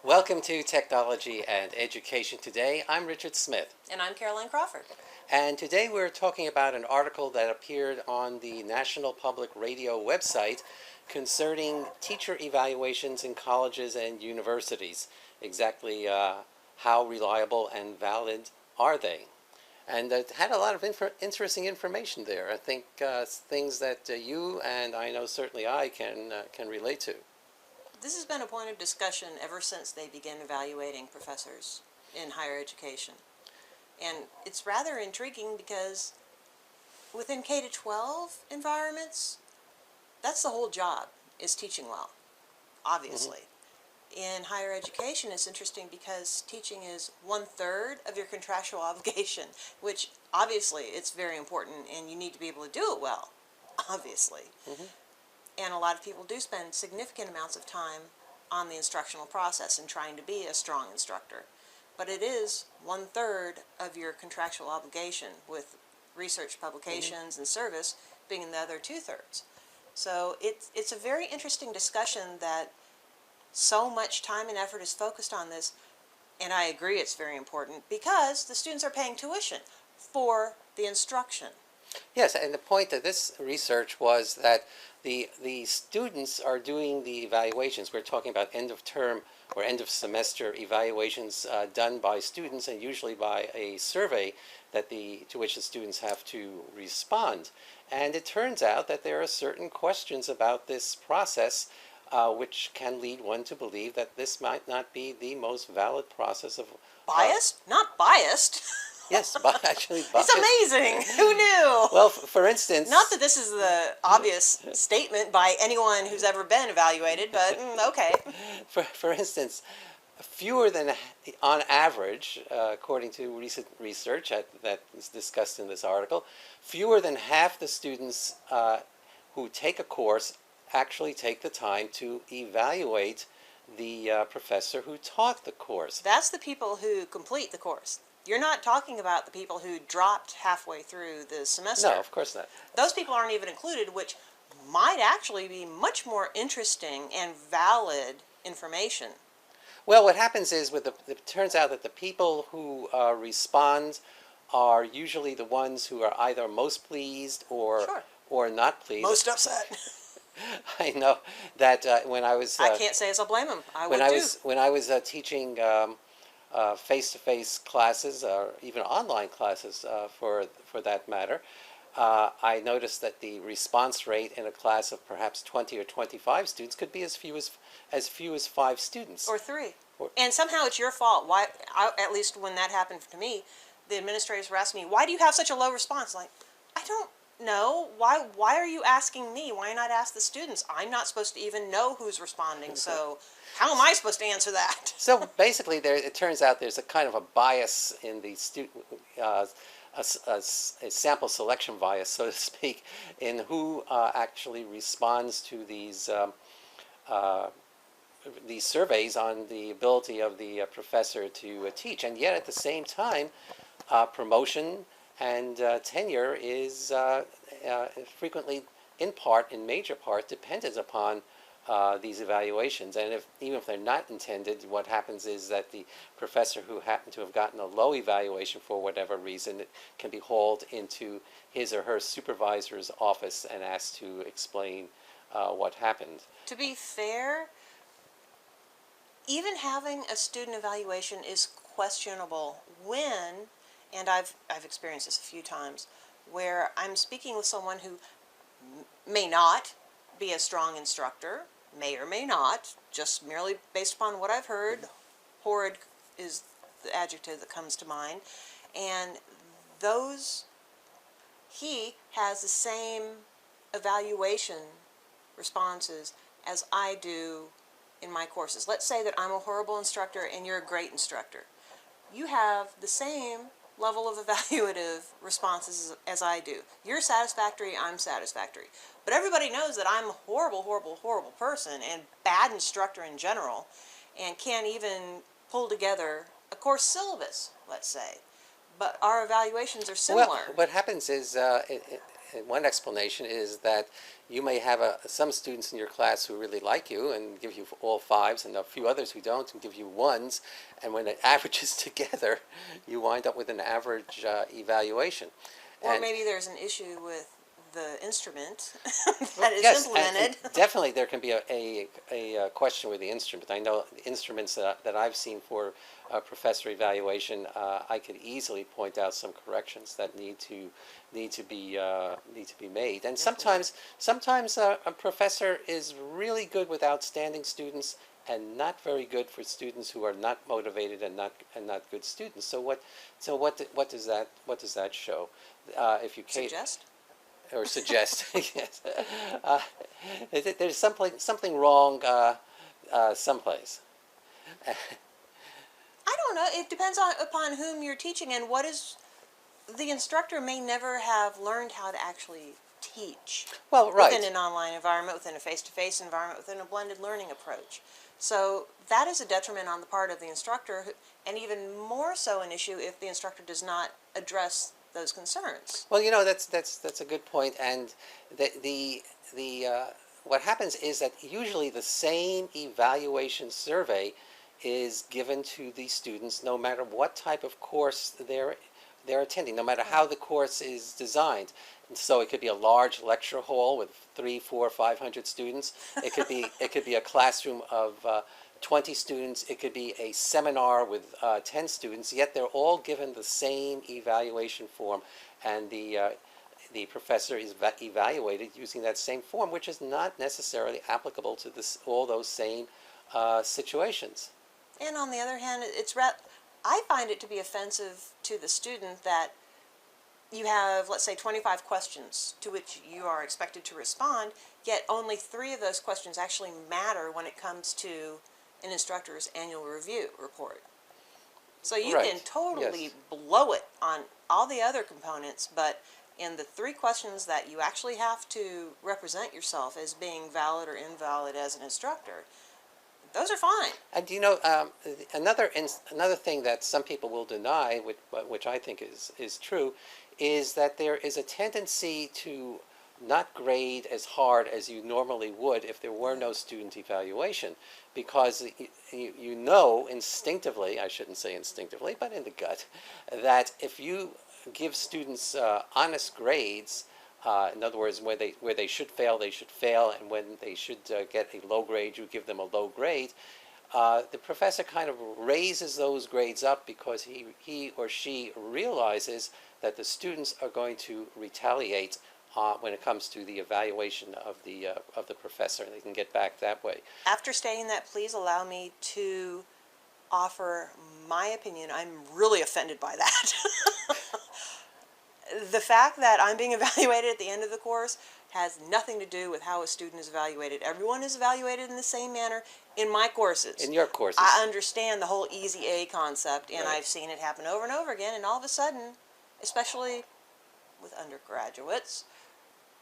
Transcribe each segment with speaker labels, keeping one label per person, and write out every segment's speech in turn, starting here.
Speaker 1: Welcome to Technology and Education Today. I'm Richard Smith.
Speaker 2: And I'm Caroline Crawford.
Speaker 1: And today we're talking about an article that appeared on the National Public Radio website concerning teacher evaluations in colleges and universities. Exactly how reliable and valid are they? And it had a lot of interesting information there. I think things that you and I know certainly I can relate to.
Speaker 2: This has been a point of discussion ever since they began evaluating professors in higher education. And it's rather intriguing because within K-12 environments, that's the whole job, is teaching well, obviously. In higher education, it's interesting because teaching is 1/3 of your contractual obligation, which obviously it's very important and you need to be able to do it well, obviously. And a lot of people do spend significant amounts of time on the instructional process and trying to be a strong instructor. But it is 1/3 of your contractual obligation, with research publications and service being the other 2/3. So it's a very interesting discussion that so much time and effort is focused on this, and I agree it's very important because the students are paying tuition for the instruction.
Speaker 1: Yes, and the point of this research was that the students are doing the evaluations. We're talking about end of term or end of semester evaluations done by students, and usually by a survey to which the students have to respond. And it turns out that there are certain questions about this process which can lead one to believe that this might not be the most valid process of...
Speaker 2: Biased? Not biased.
Speaker 1: Yes, actually biased.
Speaker 2: It's amazing. Who knew?
Speaker 1: Well, for instance...
Speaker 2: Not that this is the obvious statement by anyone who's ever been evaluated, but okay.
Speaker 1: For instance, fewer than, on average, according to recent research that is discussed in this article, fewer than half the students who take a course actually take the time to evaluate the professor who taught the course.
Speaker 2: That's the people who complete the course. You're not talking about the people who dropped halfway through the semester.
Speaker 1: No, of course not.
Speaker 2: Those people aren't even included, which might actually be much more interesting and valid information.
Speaker 1: Well, what happens is, it turns out that the people who respond are usually the ones who are either most pleased or not pleased.
Speaker 2: Most upset.
Speaker 1: I know that when I was...
Speaker 2: I can't say as I blame them.
Speaker 1: When I was teaching face-to-face classes, or even online classes for that matter, I noticed that the response rate in a class of perhaps 20 or 25 students could be as few as 5 students.
Speaker 2: Or 3. And somehow it's your fault. Why? At least when that happened to me, the administrators were asking me, "Why do you have such a low response?" Like, I don't know. Why are you asking me? Why not ask the students? I'm not supposed to even know who's responding, so how am I supposed to answer that?
Speaker 1: So basically, it turns out there's a kind of a bias in the student, a sample selection bias, so to speak, in who actually responds to these surveys on the ability of the professor to teach. And yet, at the same time, promotion and tenure is frequently, in major part, dependent upon these evaluations. And even if they're not intended, what happens is that the professor who happened to have gotten a low evaluation for whatever reason can be hauled into his or her supervisor's office and asked to explain what happened.
Speaker 2: To be fair, even having a student evaluation is questionable when, and I've experienced this a few times, where I'm speaking with someone who may not be a strong instructor, may or may not, just merely based upon what I've heard. Horrid is the adjective that comes to mind. And he has the same evaluation responses as I do in my courses. Let's say that I'm a horrible instructor and you're a great instructor. You have the same level of evaluative responses as I do. You're satisfactory, I'm satisfactory. But everybody knows that I'm a horrible, horrible, horrible person and bad instructor in general, and can't even pull together a course syllabus, let's say. But our evaluations are similar.
Speaker 1: Well, what happens is one explanation is that you may have some students in your class who really like you and give you all fives, and a few others who don't and give you ones, and when it averages together, you wind up with an average evaluation.
Speaker 2: Or
Speaker 1: And
Speaker 2: maybe there's an issue with the instrument that is
Speaker 1: yes,
Speaker 2: implemented.
Speaker 1: and definitely there can be a question with the instrument. I know the instruments that I've seen for professor evaluation, I could easily point out some corrections that need to be made. And sometimes a professor is really good with outstanding students and not very good for students who are not motivated and not good students. So what does that show? If you
Speaker 2: Suggest?
Speaker 1: or suggest. Yes. Uh, there's something wrong someplace.
Speaker 2: I don't know. It depends upon whom you're teaching and what is. The instructor may never have learned how to actually teach
Speaker 1: Well, right.
Speaker 2: within an online environment, within a face-to-face environment, within a blended learning approach. So that is a detriment on the part of the instructor, and even more so an issue if the instructor does not address those concerns.
Speaker 1: Well, that's a good point, and the what happens is that usually the same evaluation survey is given to the students, no matter what type of course they're attending, no matter how the course is designed. And so it could be a large lecture hall with 300, 400, 500 students. It could be a classroom of 20 students. It could be a seminar with 10 students. Yet they're all given the same evaluation form, and the professor is evaluated using that same form, which is not necessarily applicable to all those same situations.
Speaker 2: And on the other hand, I find it to be offensive to the student that you have, let's say, 25 questions to which you are expected to respond, yet only 3 of those questions actually matter when it comes to an instructor's annual review report. So you
Speaker 1: Right.
Speaker 2: can totally
Speaker 1: Yes.
Speaker 2: blow it on all the other components, but in the 3 questions that you actually have to represent yourself as being valid or invalid as an instructor, those are fine.
Speaker 1: And another thing that some people will deny, which I think is true, is that there is a tendency to not grade as hard as you normally would if there were no student evaluation, because you know instinctively, I shouldn't say instinctively, but in the gut, that if you give students honest grades, in other words, where they should fail, and when they should get a low grade, you give them a low grade. The professor kind of raises those grades up because he or she realizes that the students are going to retaliate when it comes to the evaluation of the professor, and they can get back that way.
Speaker 2: After stating that, please allow me to offer my opinion. I'm really offended by that. The fact that I'm being evaluated at the end of the course has nothing to do with how a student is evaluated. Everyone is evaluated in the same manner in my courses.
Speaker 1: In your courses.
Speaker 2: I understand the whole easy A concept, and
Speaker 1: Right.
Speaker 2: I've seen it happen over and over again, and all of a sudden, especially with undergraduates,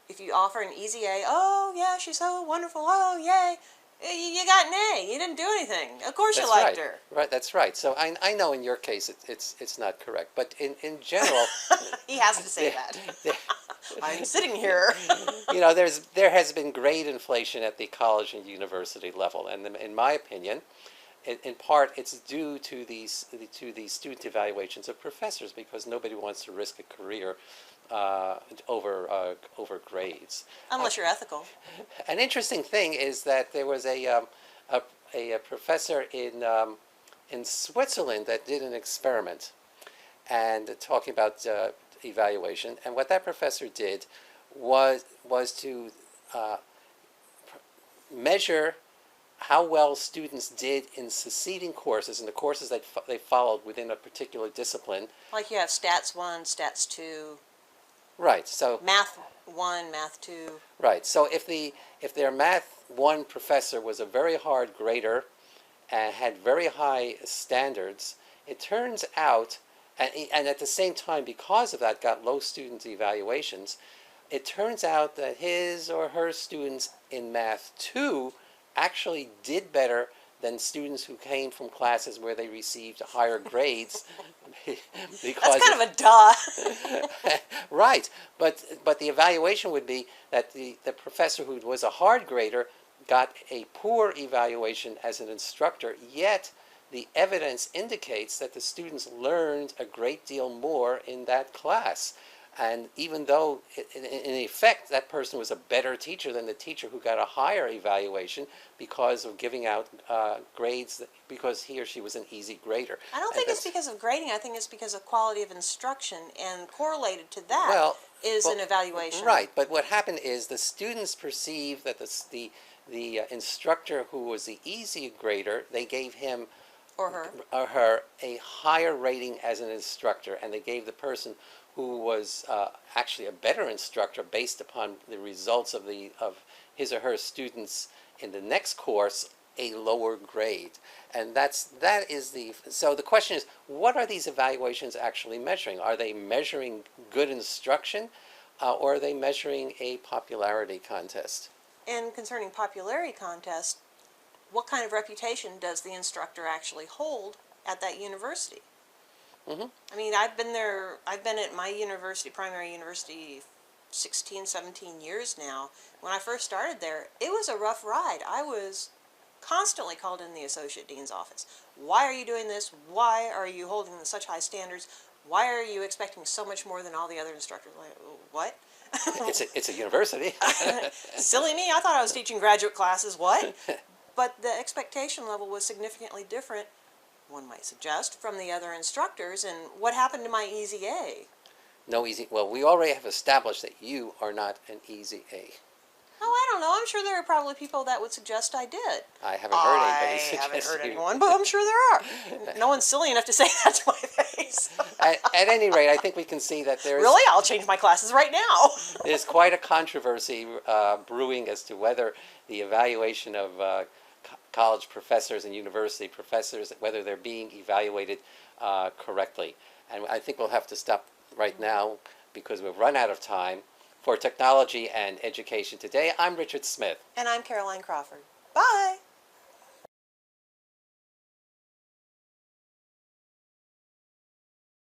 Speaker 2: if you offer an easy A, oh yeah, she's so wonderful, oh yay, you got an A, you didn't do anything. Of course you liked her.
Speaker 1: Right, that's right. So I know in your case it's not correct, but in general,
Speaker 2: He has to say that. I'm sitting here.
Speaker 1: there has been grade inflation at the college and university level, and in my opinion, in part it's due to these student evaluations of professors, because nobody wants to risk a career over grades.
Speaker 2: Unless you're ethical.
Speaker 1: An interesting thing is that there was a professor in Switzerland that did an experiment, and talking about evaluation. And what that professor did was to measure how well students did in succeeding courses, in the courses that they followed within a particular discipline.
Speaker 2: Like you have stats 1, stats 2,
Speaker 1: Right. So
Speaker 2: math 1, math 2.
Speaker 1: right. So if their math 1 professor was a very hard grader and had very high standards, it turns out, and at the same time, because of that, got low student evaluations, it turns out that his or her students in math 2 actually did better than students who came from classes where they received higher grades because
Speaker 2: That's kind of a duh.
Speaker 1: right, but the evaluation would be that the professor who was a hard grader got a poor evaluation as an instructor, yet the evidence indicates that the students learned a great deal more in that class. And even though, in effect, that person was a better teacher than the teacher who got a higher evaluation because of giving out grades, because he or she was an easy grader.
Speaker 2: I don't
Speaker 1: And
Speaker 2: think it's
Speaker 1: that's-
Speaker 2: because of grading. I think it's because of quality of instruction, and correlated to that
Speaker 1: well,
Speaker 2: is
Speaker 1: well,
Speaker 2: an evaluation.
Speaker 1: Right, but what happened is the students perceived that the instructor who was the easy grader, they gave him
Speaker 2: Or her.
Speaker 1: or her a higher rating as an instructor, and they gave the person who was actually a better instructor based upon the results of his or her students in the next course a lower grade. And that is so the question is, what are these evaluations actually measuring? Are they measuring good instruction, or are they measuring a popularity contest?
Speaker 2: And concerning popularity contest, what kind of reputation does the instructor actually hold at that university?
Speaker 1: Mm-hmm.
Speaker 2: I mean, I've been at my university, primary university, 16, 17 years now. When I first started there, it was a rough ride. I was constantly called in the associate dean's office. Why are you doing this? Why are you holding such high standards? Why are you expecting so much more than all the other instructors? Like, what?
Speaker 1: It's a university.
Speaker 2: Silly me, I thought I was teaching graduate classes, what? But the expectation level was significantly different, one might suggest, from the other instructors. And what happened to my easy A?
Speaker 1: No easy. Well, we already have established that you are not an easy A.
Speaker 2: Oh, I don't know. I'm sure there are probably people that would suggest I did.
Speaker 1: I haven't heard anybody
Speaker 2: I
Speaker 1: suggest
Speaker 2: haven't heard
Speaker 1: you.
Speaker 2: anyone, but I'm sure there are. No one's silly enough to say that to my face.
Speaker 1: At any rate, I think we can see that there is
Speaker 2: Really? I'll change my classes right now.
Speaker 1: there's quite a controversy brewing as to whether the evaluation of college professors and university professors, whether they're being evaluated correctly. And I think we'll have to stop right now because we've run out of time. For Technology and Education Today, I'm Richard Smith.
Speaker 2: And I'm Caroline Crawford. Bye.